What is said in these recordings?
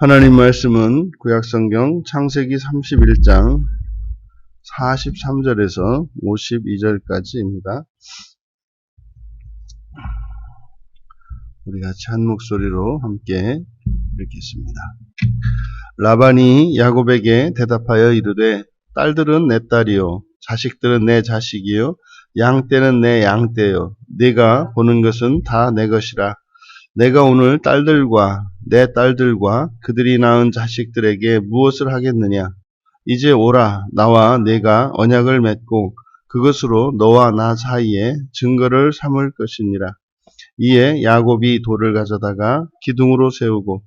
하나님 말씀은 구약성경 창세기 31장 43절에서 52절까지입니다. 우리 같이 한 목소리로 함께 읽겠습니다. 라반이 야곱에게 대답하여 이르되 딸들은 내 딸이요 자식들은 내 자식이요 양떼는 내 양떼요 네가 보는 것은 다 내 것이라. 내가 오늘 딸들과 내 딸들과 그들이 낳은 자식들에게 무엇을 하겠느냐. 이제 오라 나와 내가 언약을 맺고 그것으로 너와 나 사이에 증거를 삼을 것이니라. 이에 야곱이 돌을 가져다가 기둥으로 세우고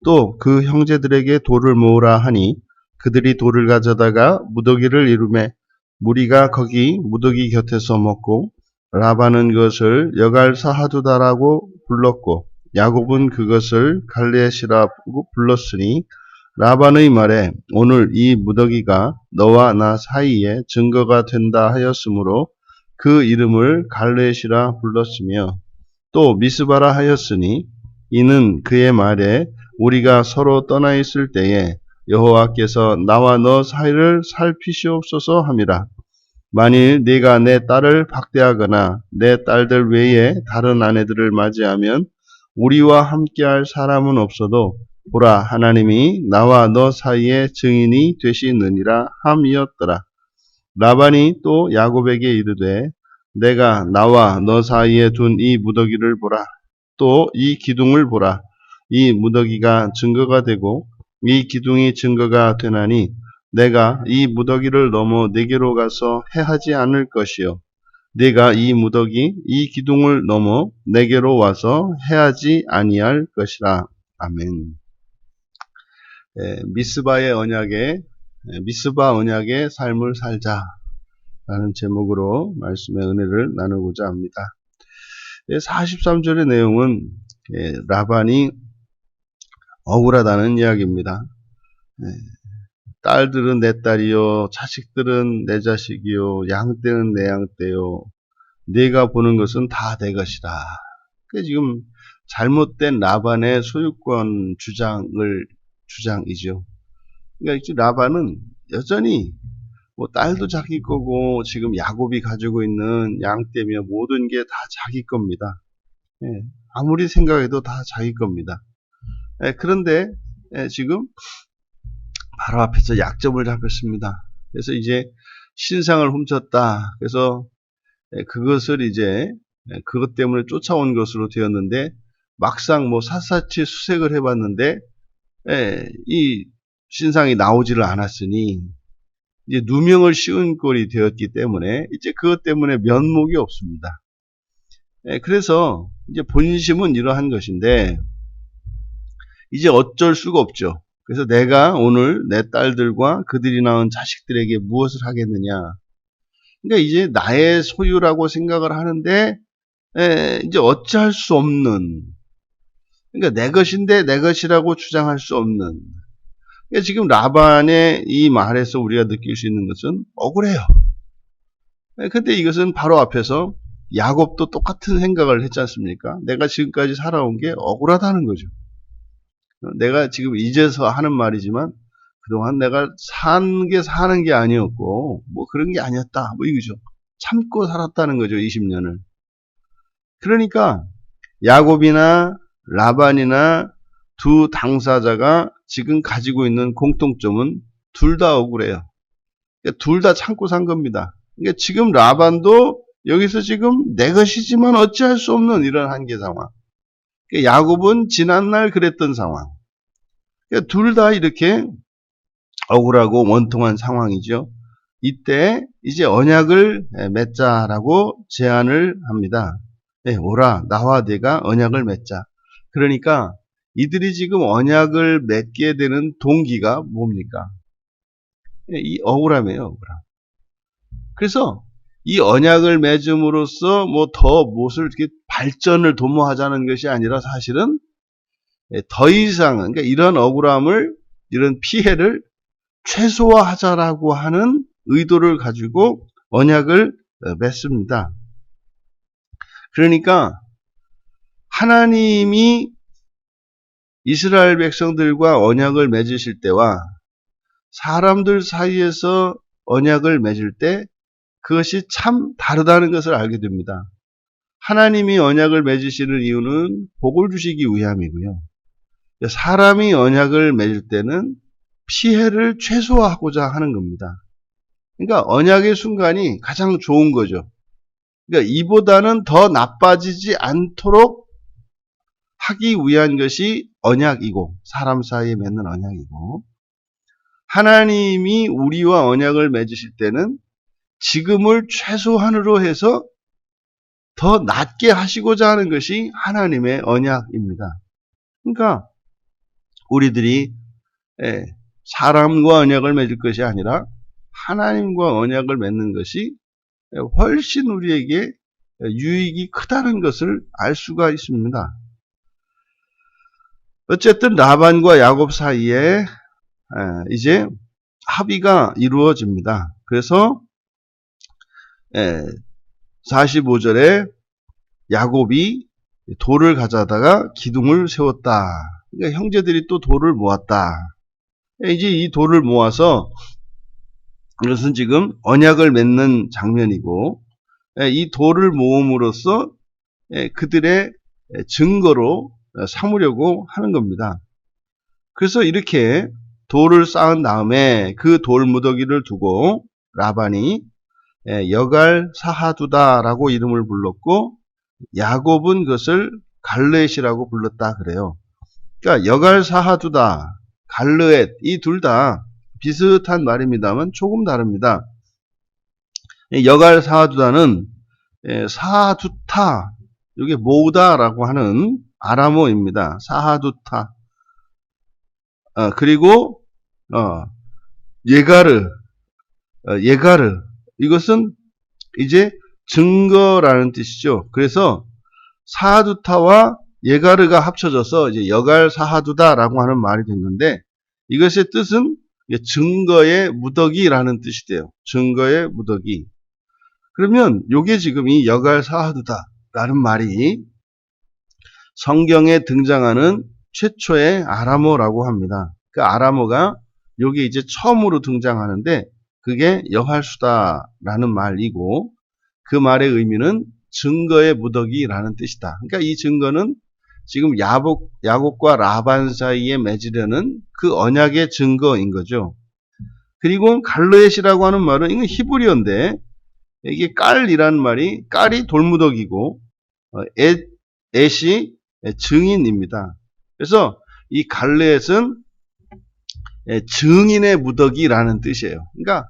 또 그 형제들에게 돌을 모으라 하니 그들이 돌을 가져다가 무더기를 이루매 무리가 거기 무더기 곁에서 먹고 라반은 그것을 여갈사하두다라고 불렀고 야곱은 그것을 갈레시라고 불렀으니 라반의 말에 오늘 이 무더기가 너와 나 사이에 증거가 된다 하였으므로 그 이름을 갈레시라 불렀으며 또 미스바라 하였으니 이는 그의 말에 우리가 서로 떠나 있을 때에 여호와께서 나와 너 사이를 살피시옵소서 함이라. 만일 네가 내 딸을 박대하거나 내 딸들 외에 다른 아내들을 맞이하면 우리와 함께할 사람은 없어도 보라 하나님이 나와 너 사이에 증인이 되시느니라 함이었더라. 라반이 또 야곱에게 이르되 내가 나와 너 사이에 둔 이 무더기를 보라. 또 이 기둥을 보라. 이 무더기가 증거가 되고 이 기둥이 증거가 되나니 내가 이 무더기를 넘어 네게로 가서 해하지 않을 것이요 네가 이 무더기 이 기둥을 넘어 네게로 와서 해하지 아니할 것이라. 아멘. 미스바 언약의 삶을 살자라는 제목으로 말씀의 은혜를 나누고자 합니다. 43절의 내용은 라반이 억울하다는 이야기입니다. 딸들은 내 딸이요 자식들은 내 자식이요 양떼는 내 양떼요 네가 보는 것은 다 내 것이라. 지금 잘못된 라반의 소유권 주장이죠. 그러니까 라반은 여전히 뭐 딸도 자기 거고 지금 야곱이 가지고 있는 양떼며 모든 게 다 자기 겁니다. 아무리 생각해도 다 자기 겁니다. 그런데 지금 바로 앞에서 약점을 잡혔습니다. 그래서 이제 신상을 훔쳤다. 그래서 그것을 이제 그것 때문에 쫓아온 것으로 되었는데 막상 뭐 샅샅이 수색을 해봤는데 이 신상이 나오지를 않았으니 이제 누명을 씌운 꼴이 되었기 때문에 이제 그것 때문에 면목이 없습니다. 그래서 이제 본심은 이러한 것인데 이제 어쩔 수가 없죠. 그래서 내가 오늘 내 딸들과 그들이 낳은 자식들에게 무엇을 하겠느냐. 그러니까 이제 나의 소유라고 생각을 하는데 이제 어찌할 수 없는, 그러니까 내 것인데 내 것이라고 주장할 수 없는. 그러니까 지금 라반의 이 말에서 우리가 느낄 수 있는 것은 억울해요. 근데 이것은 바로 앞에서 야곱도 똑같은 생각을 했지 않습니까? 내가 지금까지 살아온 게 억울하다는 거죠. 내가 지금 이제서 하는 말이지만 그동안 내가 사는 게 아니었고 뭐 그런 게 아니었다. 뭐 이거죠. 참고 살았다는 거죠. 20년을. 그러니까 야곱이나 라반이나 두 당사자가 지금 가지고 있는 공통점은 둘 다 억울해요. 그러니까 둘 다 참고 산 겁니다. 그러니까 지금 라반도 여기서 지금 내 것이지만 어찌할 수 없는 이런 한계 상황. 그러니까 야곱은 지난날 그랬던 상황. 그러니까 둘 다 이렇게 억울하고 원통한 상황이죠. 이때 이제 언약을 맺자라고 제안을 합니다. 오라 나와 내가 언약을 맺자. 그러니까 이들이 지금 언약을 맺게 되는 동기가 뭡니까? 이 억울함이에요. 억울함. 그래서 이 언약을 맺음으로써 뭐 더 무엇을 이렇게 발전을 도모하자는 것이 아니라 사실은 더 이상 그러니까 이런 억울함을 이런 피해를 최소화하자라고 하는 의도를 가지고 언약을 맺습니다. 그러니까 하나님이 이스라엘 백성들과 언약을 맺으실 때와 사람들 사이에서 언약을 맺을 때 그것이 참 다르다는 것을 알게 됩니다. 하나님이 언약을 맺으시는 이유는 복을 주시기 위함이고요. 사람이 언약을 맺을 때는 피해를 최소화하고자 하는 겁니다. 그러니까 언약의 순간이 가장 좋은 거죠. 그러니까 이보다는 더 나빠지지 않도록 하기 위한 것이 언약이고 사람 사이에 맺는 언약이고 하나님이 우리와 언약을 맺으실 때는 지금을 최소한으로 해서 더 낫게 하시고자 하는 것이 하나님의 언약입니다. 그러니까 우리들이 사람과 언약을 맺을 것이 아니라 하나님과 언약을 맺는 것이 훨씬 우리에게 유익이 크다는 것을 알 수가 있습니다. 어쨌든 라반과 야곱 사이에 이제 합의가 이루어집니다. 그래서 45절에 야곱이 돌을 가져다가 기둥을 세웠다. 그러니까 형제들이 또 돌을 모았다. 이제 이 돌을 모아서 이것은 지금 언약을 맺는 장면이고 이 돌을 모음으로써 그들의 증거로 삼으려고 하는 겁니다. 그래서 이렇게 돌을 쌓은 다음에 그 돌무더기를 두고 라반이 여갈 사하두다라고 이름을 불렀고 야곱은 그것을 갈르엣이라고 불렀다 그래요. 그러니까 여갈 사하두다, 갈르엣 이 둘 다 비슷한 말입니다만 조금 다릅니다. 여갈 사하두다는 사하두타, 이게 모으다라고 하는 아람어입니다. 사하두타. 그리고 예가르, 이것은 이제 증거라는 뜻이죠. 그래서 사하두타와 예가르가 합쳐져서 이제 여갈 사하두다라고 하는 말이 된 건데 이것의 뜻은 증거의 무더기라는 뜻이 돼요. 증거의 무더기. 그러면 요게 지금 이 여갈 사하두다라는 말이 성경에 등장하는 최초의 아람어라고 합니다. 그 아람어가 요게 이제 처음으로 등장하는데 그게 여할수다라는 말이고 그 말의 의미는 증거의 무더기라는 뜻이다. 그러니까 이 증거는 지금 야곱과 라반 사이에 맺으려는 그 언약의 증거인 거죠. 그리고 갈르엣이라고 하는 말은 이건 히브리어인데 이게 깔이라는 말이 깔이 돌무더기고 엣이 증인입니다. 그래서 이 갈르엣은 증인의 무더기라는 뜻이에요. 그러니까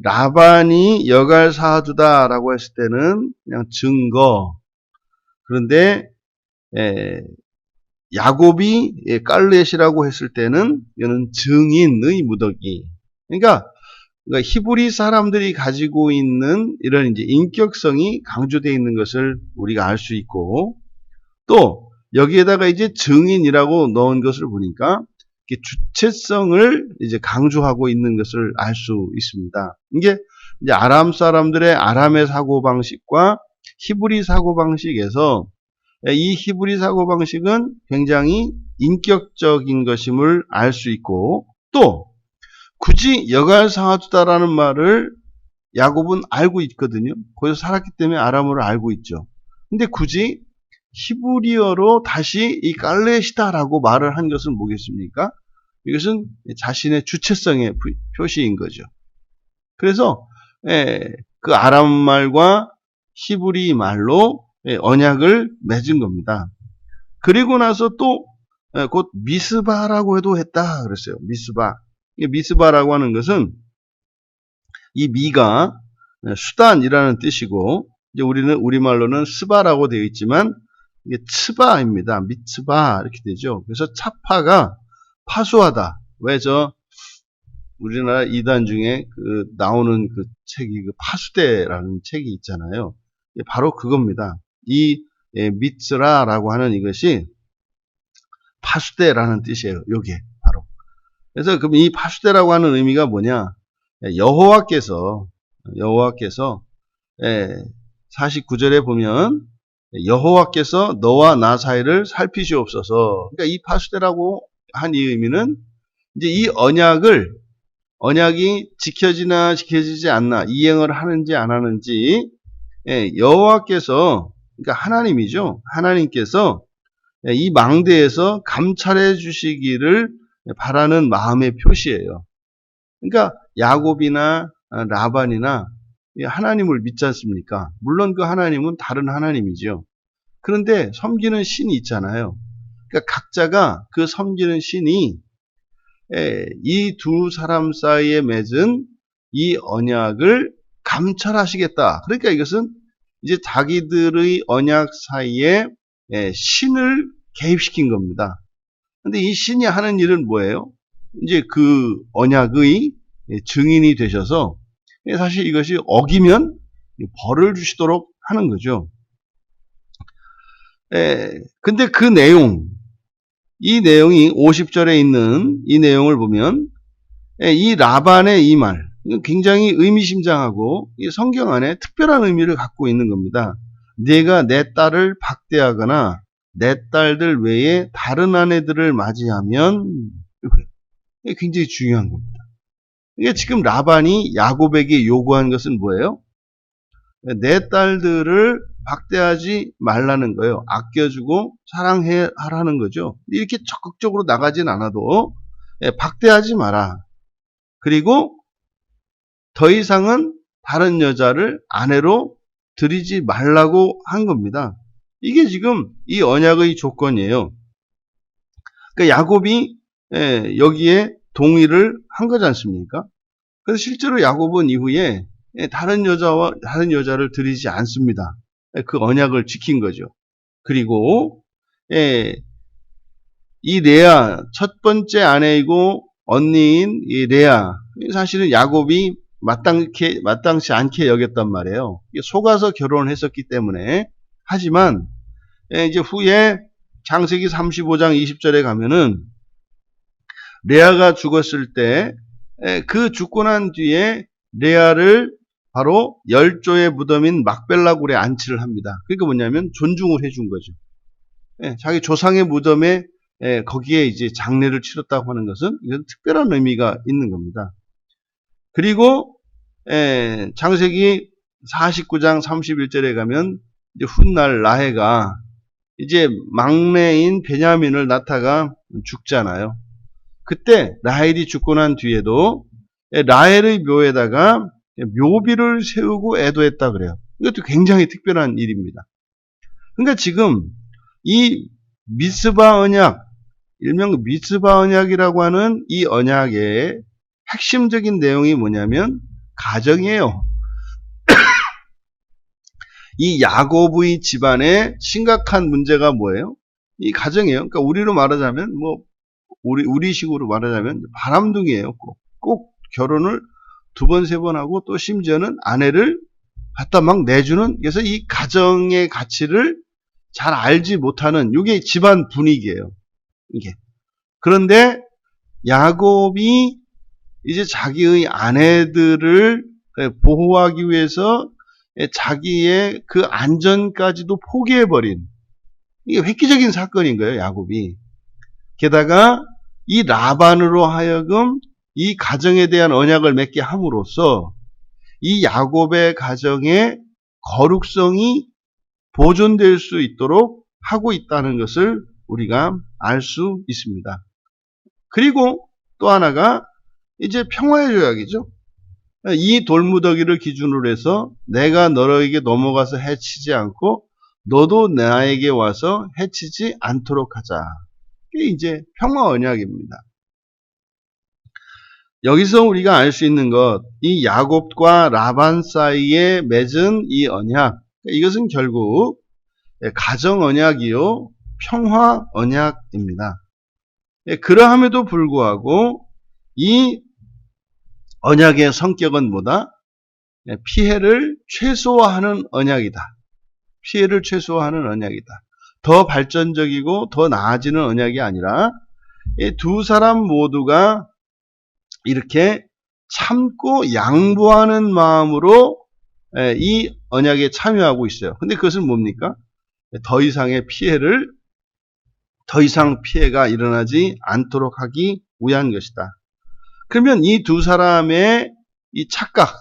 라반이 여갈 사하두다라고 했을 때는 그냥 증거. 그런데 야곱이 깔렛이라고 했을 때는 이거는 증인의 무더기. 그러니까 히브리 사람들이 가지고 있는 이런 이제 인격성이 강조되어 있는 것을 우리가 알 수 있고 또 여기에다가 이제 증인이라고 넣은 것을 보니까 주체성을 이제 강조하고 있는 것을 알 수 있습니다. 이게 이제 아람 사람들의 아람의 사고방식과 히브리 사고방식에서 이 히브리 사고방식은 굉장히 인격적인 것임을 알 수 있고 또 굳이 여갈 사하두다라는 말을 야곱은 알고 있거든요. 거기서 살았기 때문에 아람어를 알고 있죠. 근데 굳이 히브리어로 다시 이 깔렛이다라고 말을 한 것은 뭐겠습니까? 이것은 자신의 주체성의 표시인 거죠. 그래서 그 아람 말과 히브리 말로 언약을 맺은 겁니다. 그리고 나서 또 곧 미스바라고 해도 했다 그랬어요. 미스바. 미스바라고 하는 것은 이 미가 수단이라는 뜻이고 이제 우리는 우리말로는 스바라고 되어 있지만 이게 츠바입니다. 미츠바 이렇게 되죠. 그래서 차파가 파수하다. 왜 우리나라 이단 중에 나오는 그 책이 그 파수대라는 책이 있잖아요. 바로 그겁니다. 이 미츠라라고 하는 이것이 파수대라는 뜻이에요. 요게 바로. 그래서 그럼 이 파수대라고 하는 의미가 뭐냐? 여호와께서 49절에 보면 여호와께서 너와 나 사이를 살피시옵소서. 그러니까 이 파수대라고 한 이 의미는 이제 이 언약이 지켜지나 지켜지지 않나, 이행을 하는지 안 하는지, 여호와께서, 그러니까 하나님이죠. 하나님께서 이 망대에서 감찰해 주시기를 바라는 마음의 표시예요. 그러니까 야곱이나 라반이나 하나님을 믿지 않습니까? 물론 그 하나님은 다른 하나님이죠. 그런데 섬기는 신이 있잖아요. 그러니까 각자가 그 섬기는 신이 이 두 사람 사이에 맺은 이 언약을 감찰하시겠다. 그러니까 이것은 이제 자기들의 언약 사이에 신을 개입시킨 겁니다. 근데 이 신이 하는 일은 뭐예요? 이제 그 언약의 증인이 되셔서 사실 이것이 어기면 벌을 주시도록 하는 거죠. 근데 그 내용, 이 내용이 50절에 있는 이 내용을 보면 이 라반의 이 말, 굉장히 의미심장하고 성경 안에 특별한 의미를 갖고 있는 겁니다. 네가 내 딸을 박대하거나 내 딸들 외에 다른 아내들을 맞이하면, 이게 굉장히 중요한 겁니다. 이게 지금 라반이 야곱에게 요구한 것은 뭐예요? 내 딸들을 박대하지 말라는 거예요. 아껴주고 사랑하라는 거죠. 이렇게 적극적으로 나가진 않아도 박대하지 마라. 그리고 더 이상은 다른 여자를 아내로 들이지 말라고 한 겁니다. 이게 지금 이 언약의 조건이에요. 그러니까 야곱이 여기에 동의를 한 거지 않습니까? 그래서 실제로 야곱은 이후에 다른 여자를 들이지 않습니다. 그 언약을 지킨 거죠. 그리고 이 레아, 첫 번째 아내이고 언니인 이 레아, 사실은 야곱이 마땅치 않게 여겼단 말이에요. 속아서 결혼을 했었기 때문에. 하지만 이제 후에 창세기 35장 20절에 가면은 레아가 죽었을 때 그 죽고 난 뒤에 레아를 바로 열조의 무덤인 막벨라 굴에 안치를 합니다. 그러니까 뭐냐면 존중을 해준 거죠. 자기 조상의 무덤에 거기에 이제 장례를 치렀다고 하는 것은 이건 특별한 의미가 있는 겁니다. 그리고 창세기 49장 31절에 가면 이제 훗날 라헬가 이제 막내인 베냐민을 낳다가 죽잖아요. 그때 라헬이 죽고 난 뒤에도 라헬의 묘에다가 묘비를 세우고 애도했다 그래요. 이것도 굉장히 특별한 일입니다. 그러니까 지금 이 미스바 언약, 일명 미스바 언약이라고 하는 이 언약의 핵심적인 내용이 뭐냐면 가정이에요. 이 야곱의 집안에 심각한 문제가 뭐예요? 이 가정이에요. 그러니까 우리로 말하자면 우리식으로 말하자면 바람둥이에요. 꼭 결혼을 2번, 3번 하고 또 심지어는 아내를 갖다 막 내주는, 그래서 이 가정의 가치를 잘 알지 못하는 이게 집안 분위기예요. 이게. 그런데 야곱이 이제 자기의 아내들을 보호하기 위해서 자기의 그 안전까지도 포기해버린, 이게 획기적인 사건인 거예요, 야곱이. 게다가 이 라반으로 하여금 이 가정에 대한 언약을 맺게 함으로써 이 야곱의 가정의 거룩성이 보존될 수 있도록 하고 있다는 것을 우리가 알 수 있습니다. 그리고 또 하나가 이제 평화의 조약이죠. 이 돌무더기를 기준으로 해서 내가 너에게 넘어가서 해치지 않고 너도 나에게 와서 해치지 않도록 하자. 이게 이제 평화 언약입니다. 여기서 우리가 알 수 있는 것, 이 야곱과 라반 사이에 맺은 이 언약, 이것은 결국 가정 언약이요, 평화 언약입니다. 그러함에도 불구하고 이 언약의 성격은 뭐다? 피해를 최소화하는 언약이다. 피해를 최소화하는 언약이다. 더 발전적이고 더 나아지는 언약이 아니라 두 사람 모두가 이렇게 참고 양보하는 마음으로 이 언약에 참여하고 있어요. 근데 그것은 뭡니까? 더 이상의 더 이상 피해가 일어나지 않도록 하기 위한 것이다. 그러면 이 두 사람의 이 착각,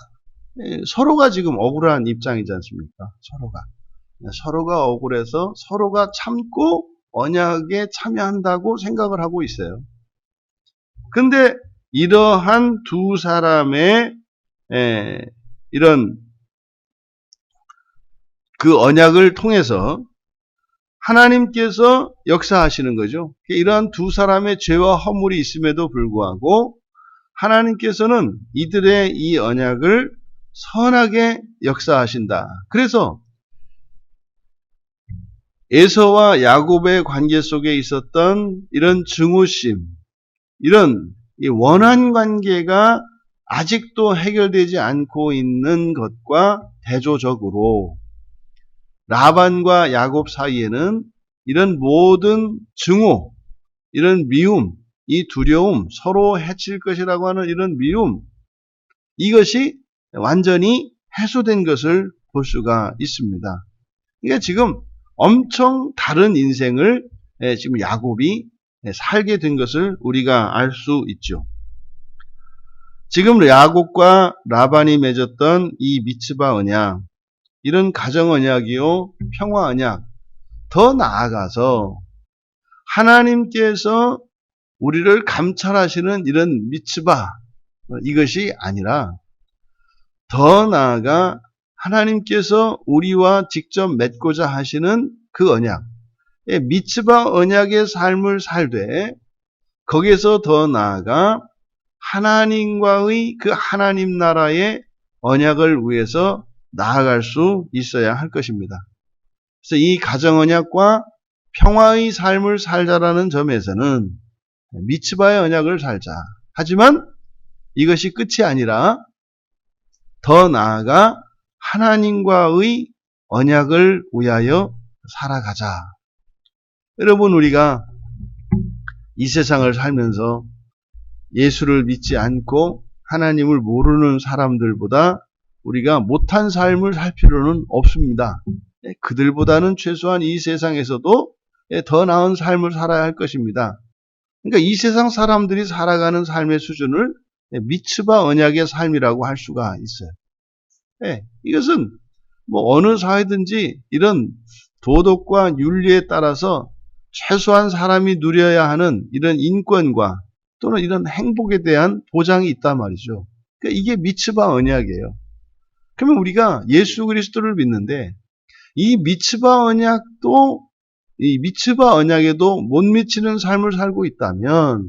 서로가 지금 억울한 입장이지 않습니까? 서로가 억울해서 서로가 참고 언약에 참여한다고 생각을 하고 있어요. 근데 이러한 두 사람의 이런 그 언약을 통해서 하나님께서 역사하시는 거죠. 이러한 두 사람의 죄와 허물이 있음에도 불구하고 하나님께서는 이들의 이 언약을 선하게 역사하신다. 그래서 에서와 야곱의 관계 속에 있었던 이런 증오심, 이런 이 원한 관계가 아직도 해결되지 않고 있는 것과 대조적으로 라반과 야곱 사이에는 이런 모든 증오, 이런 미움, 이 두려움, 서로 해칠 것이라고 하는 이런 미움, 이것이 완전히 해소된 것을 볼 수가 있습니다. 그러니까 지금 엄청 다른 인생을 지금 야곱이 살게 된 것을 우리가 알 수 있죠. 지금 야곱과 라반이 맺었던 이 미츠바 언약, 이런 가정 언약이요, 평화 언약, 더 나아가서 하나님께서 우리를 감찰하시는 이런 미츠바, 이것이 아니라 더 나아가 하나님께서 우리와 직접 맺고자 하시는 그 언약, 미츠바 언약의 삶을 살되 거기에서 더 나아가 하나님과의 그 하나님 나라의 언약을 위해서 나아갈 수 있어야 할 것입니다. 그래서 이 가정 언약과 평화의 삶을 살자라는 점에서는 미츠바의 언약을 살자. 하지만 이것이 끝이 아니라 더 나아가 하나님과의 언약을 위하여 살아가자. 여러분, 우리가 이 세상을 살면서 예수를 믿지 않고 하나님을 모르는 사람들보다 우리가 못한 삶을 살 필요는 없습니다. 그들보다는 최소한 이 세상에서도 더 나은 삶을 살아야 할 것입니다. 그러니까 이 세상 사람들이 살아가는 삶의 수준을 미츠바 언약의 삶이라고 할 수가 있어요. 이것은 뭐 어느 사회든지 이런 도덕과 윤리에 따라서 최소한 사람이 누려야 하는 이런 인권과 또는 이런 행복에 대한 보장이 있단 말이죠. 그러니까 이게 미츠바 언약이에요. 그러면 우리가 예수 그리스도를 믿는데 이 미츠바 언약도 이 미츠바 언약에도 못 미치는 삶을 살고 있다면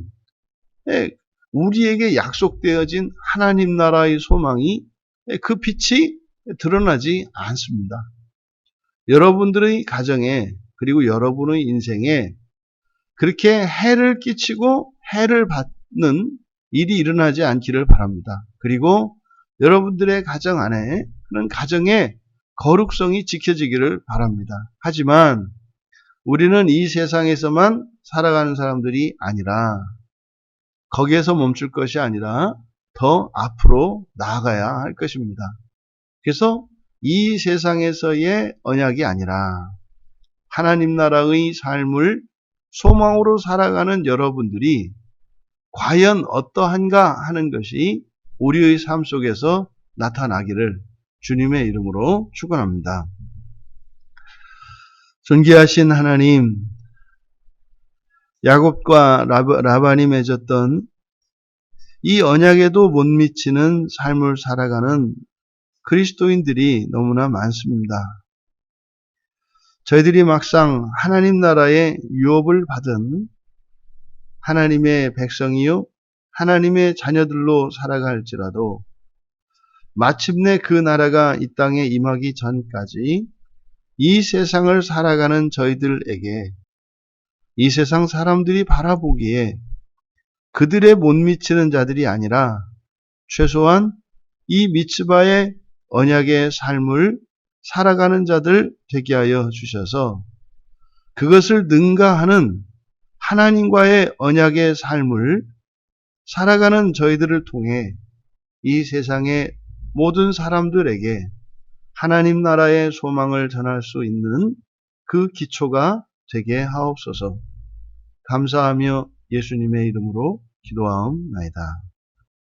우리에게 약속되어진 하나님 나라의 소망이 그 빛이 드러나지 않습니다. 여러분들의 가정에 그리고 여러분의 인생에 그렇게 해를 끼치고 해를 받는 일이 일어나지 않기를 바랍니다. 그리고 여러분들의 가정 안에 그런 가정의 거룩성이 지켜지기를 바랍니다. 하지만 우리는 이 세상에서만 살아가는 사람들이 아니라 거기에서 멈출 것이 아니라 더 앞으로 나아가야 할 것입니다. 그래서 이 세상에서의 언약이 아니라 하나님 나라의 삶을 소망으로 살아가는 여러분들이 과연 어떠한가 하는 것이 우리의 삶 속에서 나타나기를 주님의 이름으로 축원합니다. 존귀하신 하나님, 야곱과 라반이 맺었던 이 언약에도 못 미치는 삶을 살아가는 그리스도인들이 너무나 많습니다. 저희들이 막상 하나님 나라의 유업을 받은 하나님의 백성이요, 하나님의 자녀들로 살아갈지라도 마침내 그 나라가 이 땅에 임하기 전까지 이 세상을 살아가는 저희들에게 이 세상 사람들이 바라보기에 그들의 못 미치는 자들이 아니라 최소한 이 미츠바의 언약의 삶을 살아가는 자들 되게 하여 주셔서 그것을 능가하는 하나님과의 언약의 삶을 살아가는 저희들을 통해 이 세상의 모든 사람들에게 하나님 나라의 소망을 전할 수 있는 그 기초가 되게 하옵소서. 감사하며 예수님의 이름으로 기도하옵나이다.